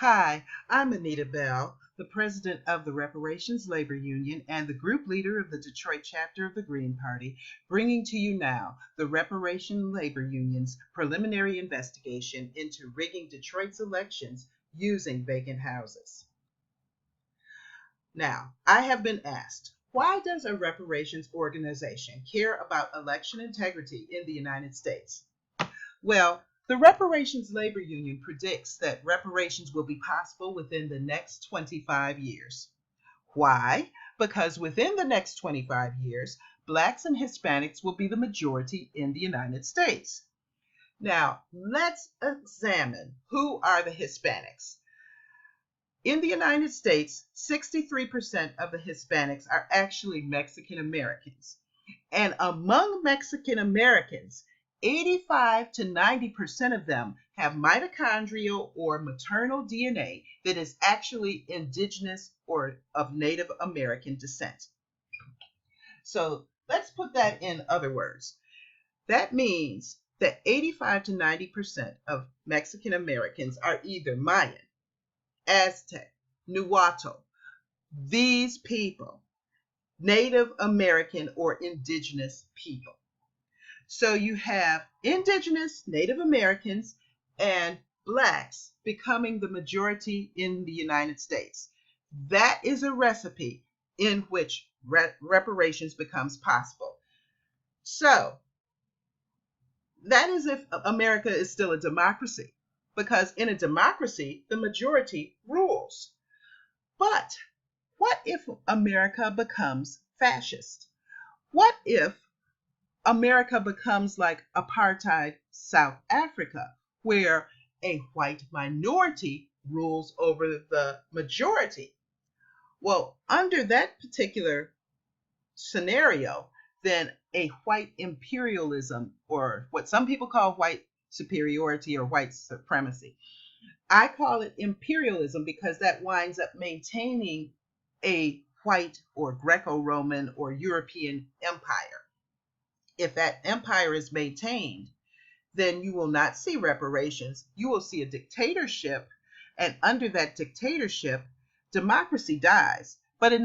Hi, I'm Anita Bell, the president of the Reparations Labor Union and the group leader of the Detroit chapter of the Green Party, bringing to you now the Reparations Labor Union's preliminary investigation into rigging Detroit's elections using vacant houses. Now, I have been asked, why does a reparations organization care about election integrity in the United States? Well, the Reparations Labor Union predicts that reparations will be possible within the next 25 years. Why? Because within the next 25 years, Blacks and Hispanics will be the majority in the United States. Now, let's examine who are the Hispanics. In the United States, 63% of the Hispanics are actually Mexican Americans. And among Mexican Americans, 85 to 90% of them have mitochondrial or maternal DNA that is actually indigenous or of Native American descent. So let's put that in other words. That means that 85 to 90% of Mexican Americans are either Mayan, Aztec, Nahuatl. These people, Native American or indigenous people. So you have indigenous Native Americans and Blacks becoming the majority in the United States. That is a recipe in which reparations becomes possible. So that is if America is still a democracy, because in a democracy, the majority rules. But what if America becomes fascist? What if America becomes like apartheid South Africa, where a white minority rules over the majority? Well, under that particular scenario, then a white imperialism, or what some people call white superiority or white supremacy. I call it imperialism because that winds up maintaining a white or Greco-Roman or European empire. If that empire is maintained, then you will not see reparations. You will see a dictatorship, and under that dictatorship, democracy dies. But it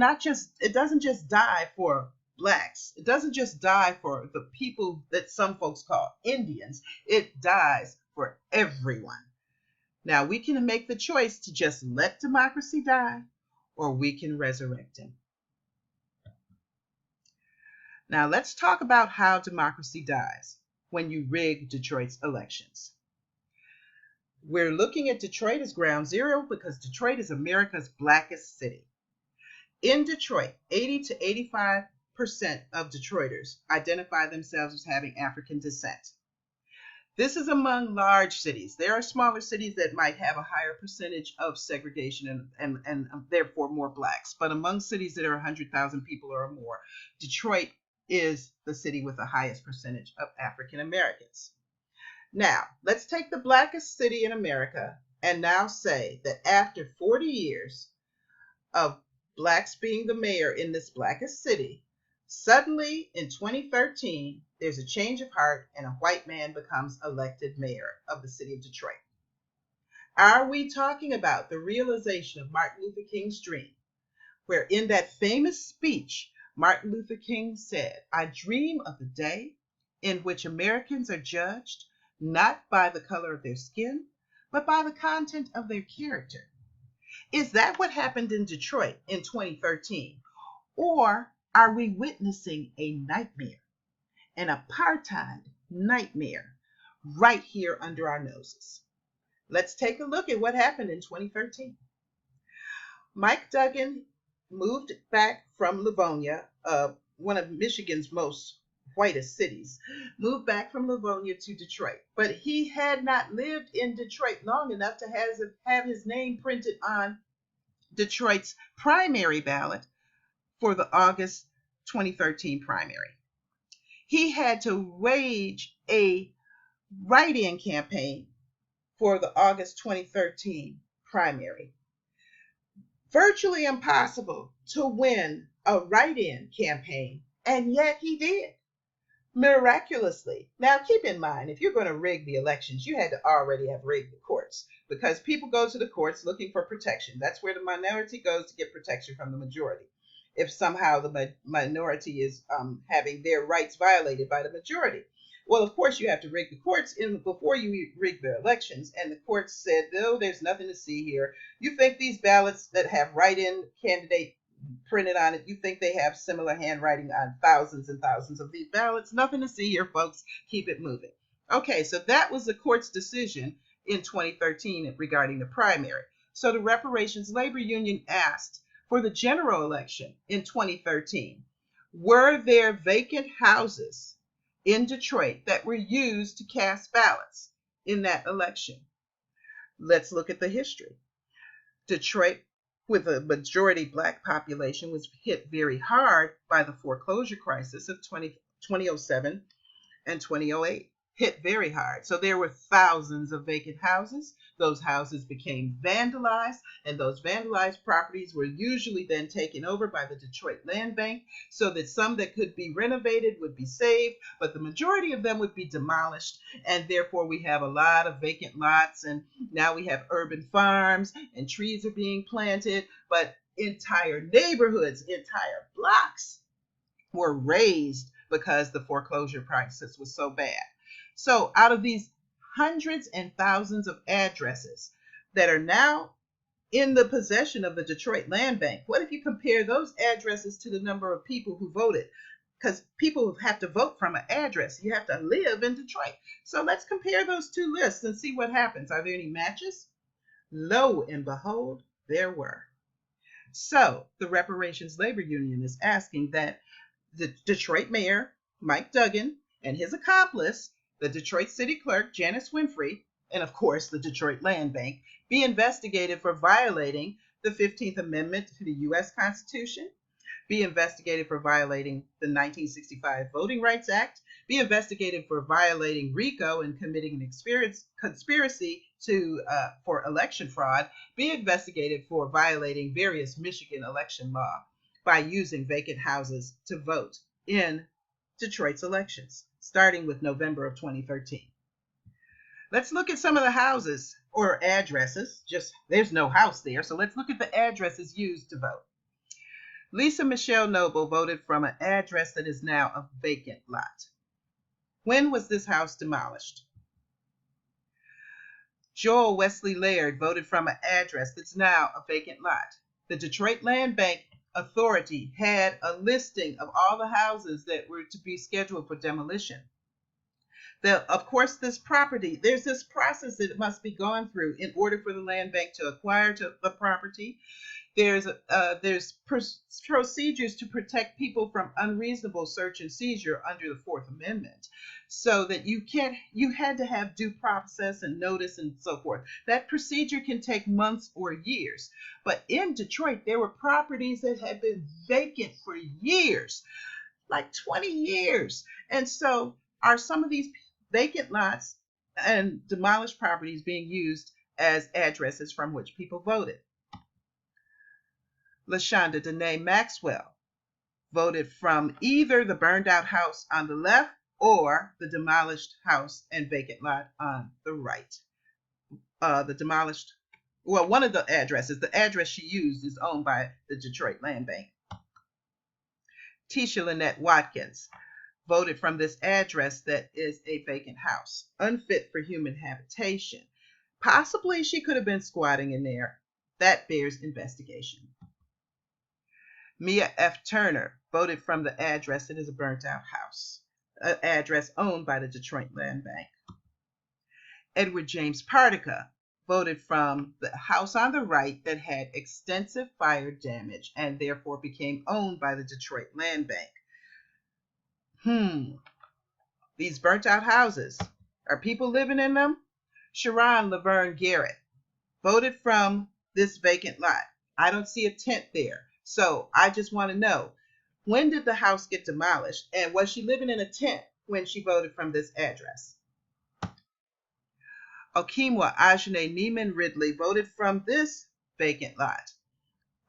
doesn't just die for Blacks. It doesn't just die for the people that some folks call Indians. It dies for everyone. Now, we can make the choice to just let democracy die, or we can resurrect him. Now, let's talk about how democracy dies when you rig Detroit's elections. We're looking at Detroit as ground zero because Detroit is America's blackest city. In Detroit, 80 to 85% of Detroiters identify themselves as having African descent. This is among large cities. There are smaller cities that might have a higher percentage of segregation and therefore more Blacks. But among cities that are 100,000 people or more, Detroit is the city with the highest percentage of African Americans. Now, let's take the blackest city in America and now say that after 40 years of Blacks being the mayor in this blackest city, suddenly in 2013, there's a change of heart and a white man becomes elected mayor of the city of Detroit. Are we talking about the realization of Martin Luther King's dream, where in that famous speech, Martin Luther King said, "I dream of the day in which Americans are judged not by the color of their skin, but by the content of their character." Is that what happened in Detroit in 2013? Or are we witnessing a nightmare, an apartheid nightmare, right here under our noses? Let's take a look at what happened in 2013. Mike Duggan moved back from Livonia, one of Michigan's most whitest cities, moved back from Livonia to Detroit. But he had not lived in Detroit long enough to have his name printed on Detroit's primary ballot for the August 2013 primary. He had to wage a write-in campaign for the August 2013 primary. Virtually impossible to win a write-in campaign, and yet he did. miraculously. Now, keep in mind, if you're going to rig the elections, you had to already have rigged the courts because people go to the courts looking for protection. That's where the minority goes to get protection from the majority. If somehow the minority is having their rights violated by the majority. Well, of course, you have to rig the courts before you rig the elections. And the courts said, no, there's nothing to see here. You think these ballots that have write-in candidate printed on it, you think they have similar handwriting on thousands and thousands of these ballots? Nothing to see here, folks. Keep it moving. Okay, so that was the court's decision in 2013 regarding the primary. So the Reparations Labor Union asked for the general election in 2013, were there vacant houses in Detroit that were used to cast ballots in that election? Let's look at the history. Detroit, with a majority Black population, was hit very hard by the foreclosure crisis of 2007 and 2008. Hit very hard. So there were thousands of vacant houses. Those houses became vandalized, and those vandalized properties were usually then taken over by the Detroit Land Bank so that some that could be renovated would be saved, but the majority of them would be demolished, and therefore we have a lot of vacant lots, and now we have urban farms, and trees are being planted, but entire neighborhoods, entire blocks were razed because the foreclosure crisis was so bad. So out of these hundreds and thousands of addresses that are now in the possession of the Detroit Land Bank, what if you compare those addresses to the number of people who voted? Because people have to vote from an address. You have to live in Detroit. So let's compare those two lists and see what happens. Are there any matches? Lo and behold, there were. So the Reparations Labor Union is asking that the Detroit Mayor, Mike Duggan, and his accomplice, the Detroit City Clerk, Janice Winfrey, and of course the Detroit Land Bank, be investigated for violating the 15th Amendment to the U.S. Constitution, be investigated for violating the 1965 Voting Rights Act, be investigated for violating RICO and committing an conspiracy for election fraud, be investigated for violating various Michigan election law by using vacant houses to vote in Detroit's elections, starting with November of 2013. Let's look at some of the houses or addresses. There's no house there, so let's look at the addresses used to vote. Lisa Michelle Noble voted from an address that is now a vacant lot. When was this house demolished? Joel Wesley Laird voted from an address that's now a vacant lot. The Detroit Land Bank Authority had a listing of all the houses that were to be scheduled for demolition. Of course, this property, there's this process that must be gone through in order for the land bank to acquire the property. There's procedures to protect people from unreasonable search and seizure under the Fourth Amendment, so that you had to have due process and notice and so forth. That procedure can take months or years. But in Detroit, there were properties that had been vacant for years, like 20 years. And so are some of these vacant lots and demolished properties being used as addresses from which people voted? LaShonda Danae Maxwell voted from either the burned out house on the left or the demolished house and vacant lot on the right. One of the addresses, the address she used is owned by the Detroit Land Bank. Tisha Lynette Watkins voted from this address that is a vacant house, unfit for human habitation. Possibly she could have been squatting in there. That bears investigation. Mia F. Turner voted from the address that is a burnt-out house, an address owned by the Detroit Land Bank. Edward James Partica voted from the house on the right that had extensive fire damage and therefore became owned by the Detroit Land Bank. These burnt-out houses, are people living in them? Sharon Laverne Garrett voted from this vacant lot. I don't see a tent there. So I just want to know, when did the house get demolished? And was she living in a tent when she voted from this address? Okimwa Ajane Neiman Ridley voted from this vacant lot.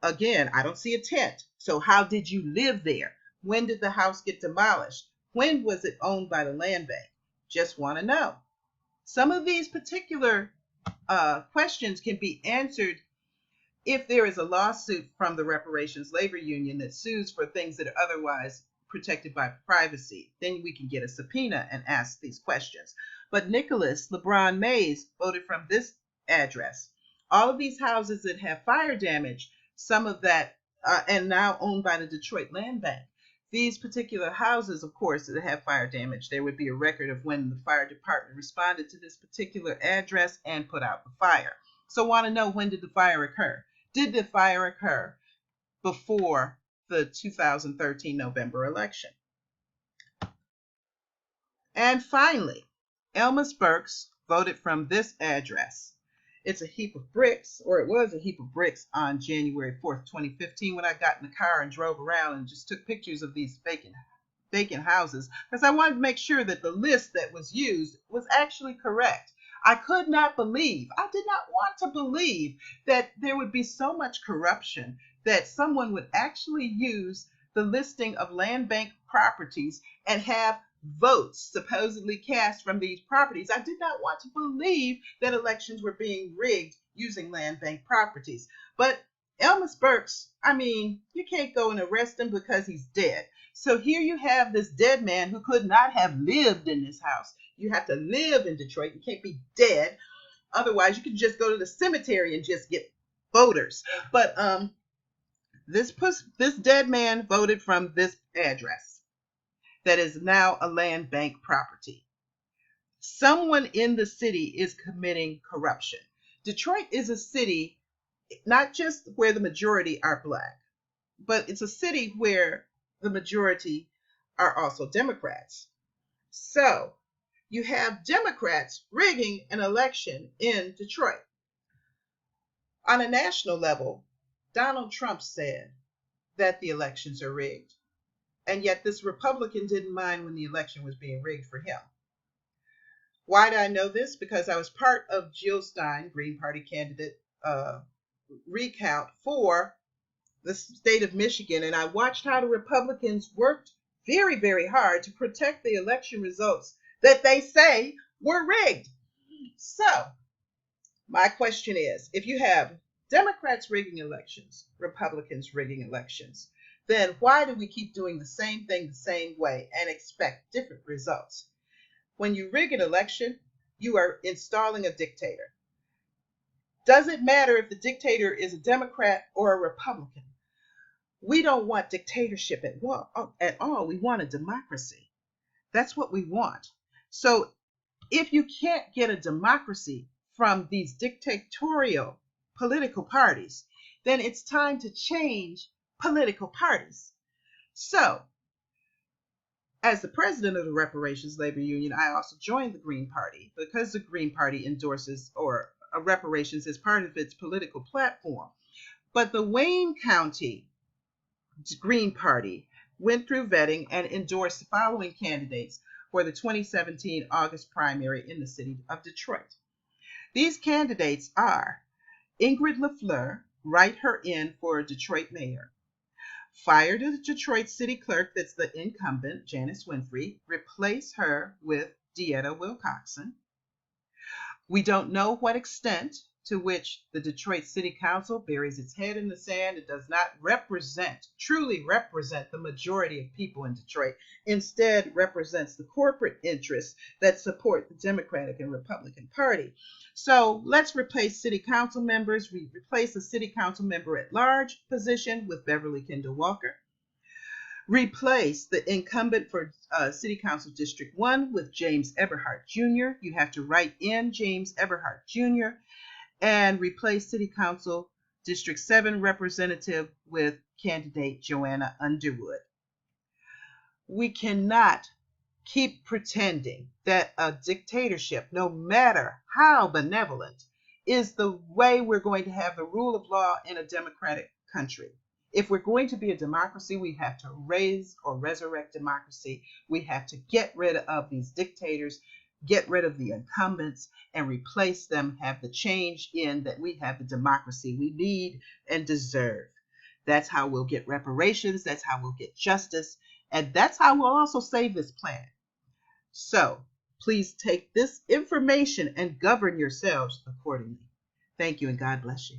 Again, I don't see a tent. So how did you live there? When did the house get demolished? When was it owned by the land bank? Just want to know. Some of these particular questions can be answered if there is a lawsuit from the Reparations Labor Union that sues for things that are otherwise protected by privacy. Then we can get a subpoena and ask these questions. But Nicholas LeBron Mays voted from this address. All of these houses that have fire damage, some of that, and now owned by the Detroit Land Bank. These particular houses, of course, that have fire damage, there would be a record of when the fire department responded to this particular address and put out the fire. So want to know, when did the fire occur? Did the fire occur before the 2013 November election? And finally, Elmas Burks voted from this address. It's a heap of bricks, or it was a heap of bricks on January 4th, 2015, when I got in the car and drove around and just took pictures of these vacant houses, because I wanted to make sure that the list that was used was actually correct. I did not want to believe that there would be so much corruption that someone would actually use the listing of land bank properties and have votes supposedly cast from these properties. I did not want to believe that elections were being rigged using land bank properties. But Elmas Burks, you can't go and arrest him because he's dead. So here you have this dead man who could not have lived in this house. You have to live in Detroit. You can't be dead. Otherwise, you can just go to the cemetery and just get voters. But this dead man voted from this address that is now a land bank property. Someone in the city is committing corruption. Detroit is a city not just where the majority are Black, but it's a city where the majority are also Democrats. So you have Democrats rigging an election in Detroit. On a national level, Donald Trump said that the elections are rigged. And yet this Republican didn't mind when the election was being rigged for him. Why do I know this? Because I was part of Jill Stein, Green Party candidate, recount for the state of Michigan, and I watched how the Republicans worked very, very hard to protect the election results that they say were rigged. So my question is, if you have Democrats rigging elections, Republicans rigging elections, then why do we keep doing the same thing the same way and expect different results? When you rig an election, you are installing a dictator. Doesn't matter if the dictator is a Democrat or a Republican. We don't want dictatorship at all. We want a democracy. That's what we want. So if you can't get a democracy from these dictatorial political parties, then it's time to change political parties. So, as the president of the Reparations Labor Union, I also joined the Green Party because the Green Party endorses reparations as part of its political platform. But the Wayne County Green Party went through vetting and endorsed the following candidates for the 2017 August primary in the city of Detroit. These candidates are Ingrid LaFleur, write her in for Detroit mayor. Fire the Detroit city clerk, that's the incumbent, Janice Winfrey. Replace her with Dieta Wilcoxon. We don't know what extent to which the Detroit City Council buries its head in the sand. It does not truly represent the majority of people in Detroit. Instead, represents the corporate interests that support the Democratic and Republican Party. So let's replace city council members. We replace the city council member at large position with Beverly Kendall Walker. Replace the incumbent for City Council District 1 with James Eberhardt Jr. You have to write in James Eberhardt Jr. And replace City Council District 7 representative with candidate Joanna Underwood. We cannot keep pretending that a dictatorship, no matter how benevolent, is the way we're going to have the rule of law in a democratic country. If we're going to be a democracy, we have to raise or resurrect democracy. We have to get rid of these dictators, get rid of the incumbents, and replace them, have the change in that we have the democracy we need and deserve. That's how we'll get reparations. That's how we'll get justice. And that's how we'll also save this planet. So please take this information and govern yourselves accordingly. Thank you, and God bless you.